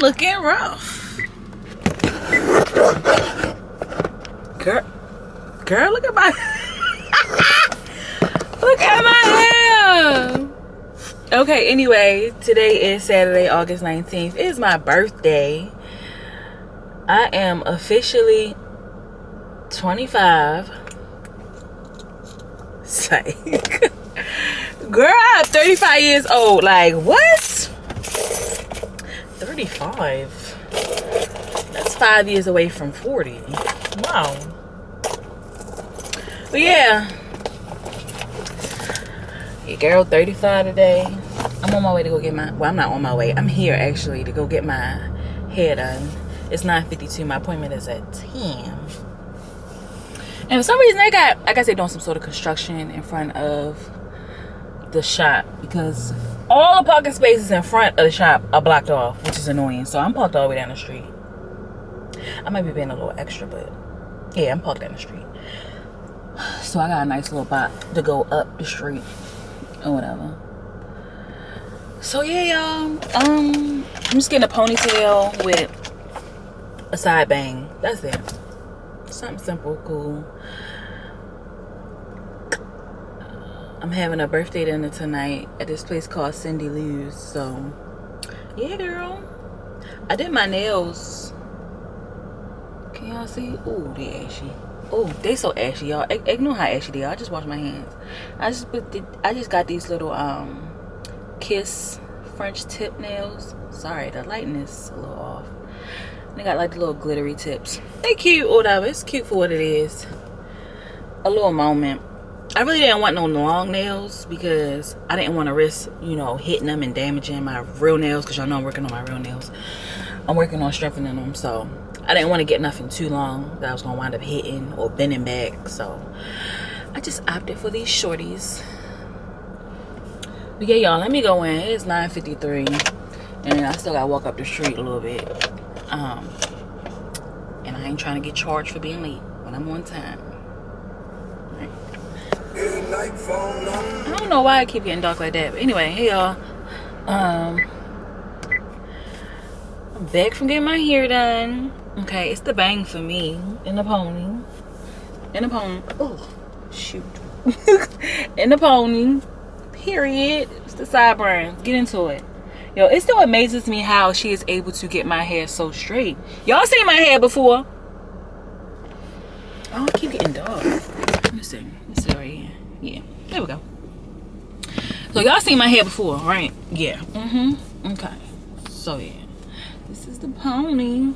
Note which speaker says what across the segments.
Speaker 1: looking rough. Girl, look at my look at my hair. Okay, anyway, today is Saturday, August 19th. It is my birthday. I am officially 25. Psych. Girl, I'm 35 years old. Like, what? 35? That's 5 years away from 40. Wow. But yeah. Your girl 35 today. I'm on my way to go get my, well, I'm not on my way. I'm here actually to go get my hair done. It's 9:52. My appointment is at 10. And for some reason they got, I guess they're doing some sort of construction in front of the shop, because all the parking spaces in front of the shop are blocked off, which is annoying. So I'm parked all the way down the street. I might be being a little extra, but yeah, I'm parked down the street. So I got a nice little bot to go up the street or whatever. So yeah, y'all, I'm just getting a ponytail with a side bang. That's it. Something simple, cool. I'm having a birthday dinner tonight at this place called Cindy Lou's. So yeah, girl, I did my nails. Can y'all see? Ooh, they ashy. Oh, they so ashy, y'all. Ignore how ashy they are. I just washed my hands. I just got these little Kiss French tip nails. Sorry, the lighting is a little off. They got like the little glittery tips. They cute or whatever. It's cute for what it is. A little moment. I really didn't want no long nails because I didn't want to risk, you know, hitting them and damaging my real nails, because y'all know I'm working on my real nails. I'm working on strengthening them, so I didn't want to get nothing too long that I was going to wind up hitting or bending back. So I just opted for these shorties. But yeah, y'all, let me go in. It's 9:53 and I still got to walk up the street a little bit. And I ain't trying to get charged for being late when I'm on time. Right. I don't know why I keep getting dark like that. But anyway, hey y'all. I'm back from getting my hair done. Okay, it's the bang for me. In the pony. In the pony. Oh, shoot. In the pony. Period. It's the sideburns. Get into it. Yo, it still amazes me how she is able to get my hair so straight. Y'all seen my hair before? Oh, I keep getting dark. Let me see. Let's see right here. Yeah, there we go. So y'all seen my hair before, right? Yeah. Okay. So yeah, this is the pony.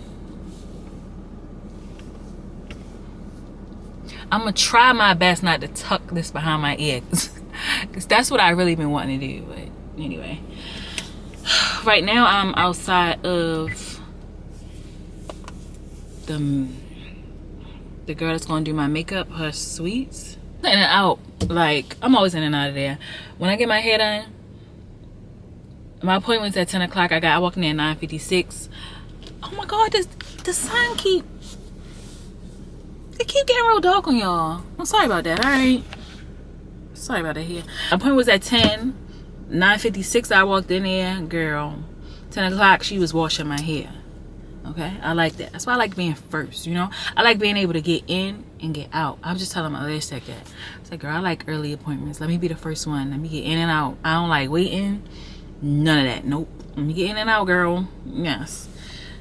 Speaker 1: I'm gonna try my best not to tuck this behind my ear, because that's what I really been wanting to do. But anyway, right now I'm outside of the girl that's gonna do my makeup, her suites. In and out, like I'm always in and out of there. When I get my hair done, my appointment's at 10 o'clock. I walked in there at 9:56. Oh my god, the sun keep getting real dark on y'all. I'm sorry about that. All right, sorry about that. Here, my appointment was at 10. 9:56 I walked in there, girl. 10 o'clock she was washing my hair. Okay, I like that. That's why I like being first, you know. I like being able to get in and get out. I was just telling my other tech that. It's like, girl, I like early appointments. Let me be the first one. Let me get in and out. I don't like waiting. None of that. Nope. Let me get in and out, girl. Yes.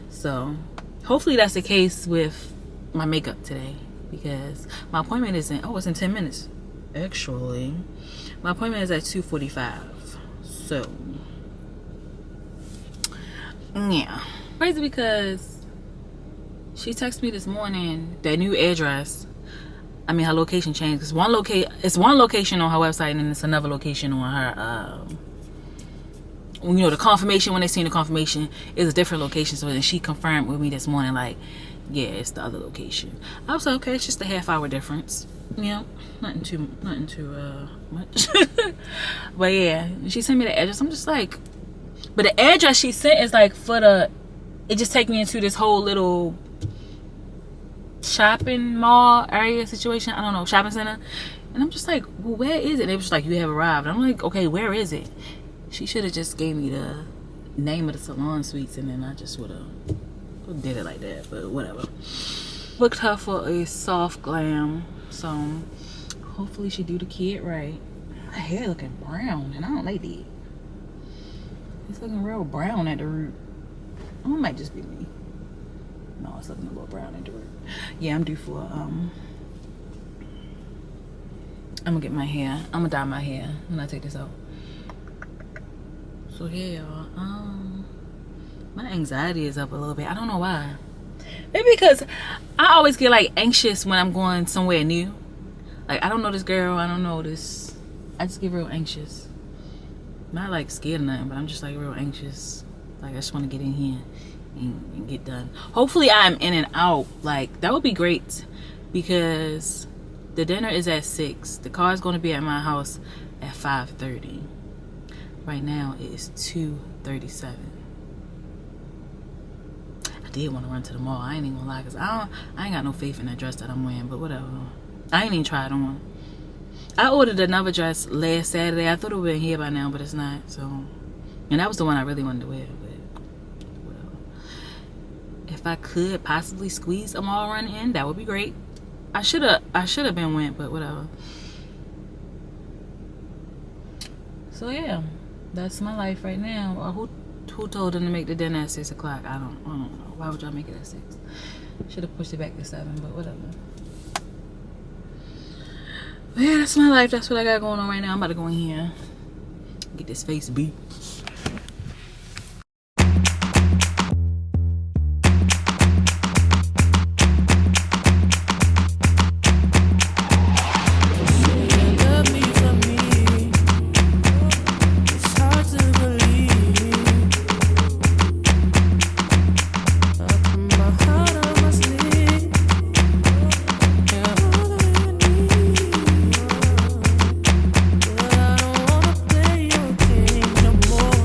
Speaker 1: So hopefully that's the case with my makeup today, because my appointment is it's in 10 minutes. Actually, my appointment is at 2:45. So yeah. Crazy because she texted me this morning that new address. I mean, her location changed. It's one location on her website, and then it's another location on her. You know, the confirmation, when they seen the confirmation, is a different location. So then she confirmed with me this morning, like, yeah, it's the other location. I was like, okay, it's just a half-hour difference. You know, nothing too much. But yeah, she sent me the address. I'm just like, but the address she sent is like for the. It just take me into this whole little shopping mall area situation. I don't know, shopping center. And I'm just like, well, where is it? And it was just like, you have arrived. I'm like, okay, where is it? She should have just gave me the name of the salon suites, and then I just would have did it like that, but whatever. Booked her for a soft glam, so hopefully she do the kid right. My hair looking brown, and I don't like that. It's looking real brown at the root. Oh, it might just be me. No, it's looking a little brown at the root. Yeah, I'm due for I'm gonna get my hair. I'm gonna dye my hair when I take this out. So yeah, y'all. My anxiety is up a little bit. I don't know why. Maybe because I always get like anxious when I'm going somewhere new. Like, I don't know this girl, I don't know this. I just get real anxious. Not like scared or nothing, but I'm just like real anxious. Like, I just want to get in here and get done. Hopefully I'm in and out. Like, that would be great, because the dinner is at 6. The car is going to be at my house at 5:30. Right now it is 2:37. I did want to run to the mall. I ain't even gonna lie, because I ain't got no faith in that dress that I'm wearing, but whatever. I ain't even tried on. I ordered another dress last Saturday. I thought it would have been here by now, but it's not. So, and that was the one I really wanted to wear, but whatever. If I could possibly squeeze a mall run in, that would be great. I should have been went, but whatever. So yeah, that's my life right now. Who told them to make the dinner at 6 o'clock? I don't know. Why would y'all make it at 6? Should have pushed it back to 7, but whatever. But yeah, that's my life. That's what I got going on right now. I'm about to go in here, get this face beat.
Speaker 2: More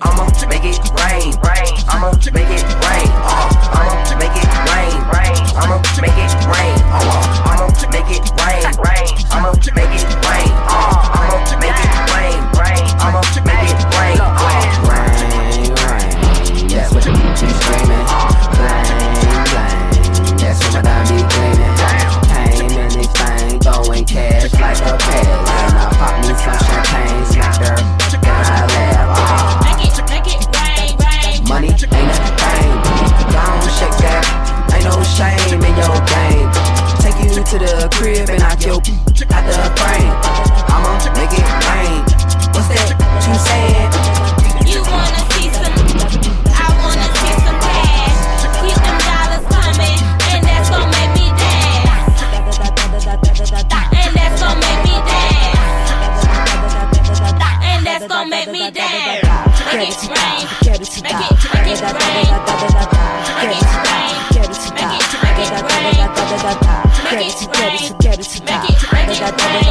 Speaker 3: I'ma make it rain. I'ma make it rain. I'ma make it rain. I'ma make it rain. I'ma make it rain. I'ma make it rain. I'ma make it rain. I'ma make it rain. Rain, rain. That's what you be screaming. Bling, bling. That's what my dime be gleaming. Came in this thing, throwing cash like a peg. And I pop me some champagne, smack her. Money ain't a thing. Don't shake that. Ain't no shame in your game. Take you to the crib and knock your out the frame. I'ma make it rain. What's that you saying?
Speaker 2: You wanna see some? I wanna see some cash. Keep them dollars coming, and that's gon' make me dance. And that's gon' make me dance. And that's gon' make me dance. Make it rain. Make it rain. Make it rain. Make it rain. Make it rain. Make it rain. Make it rain.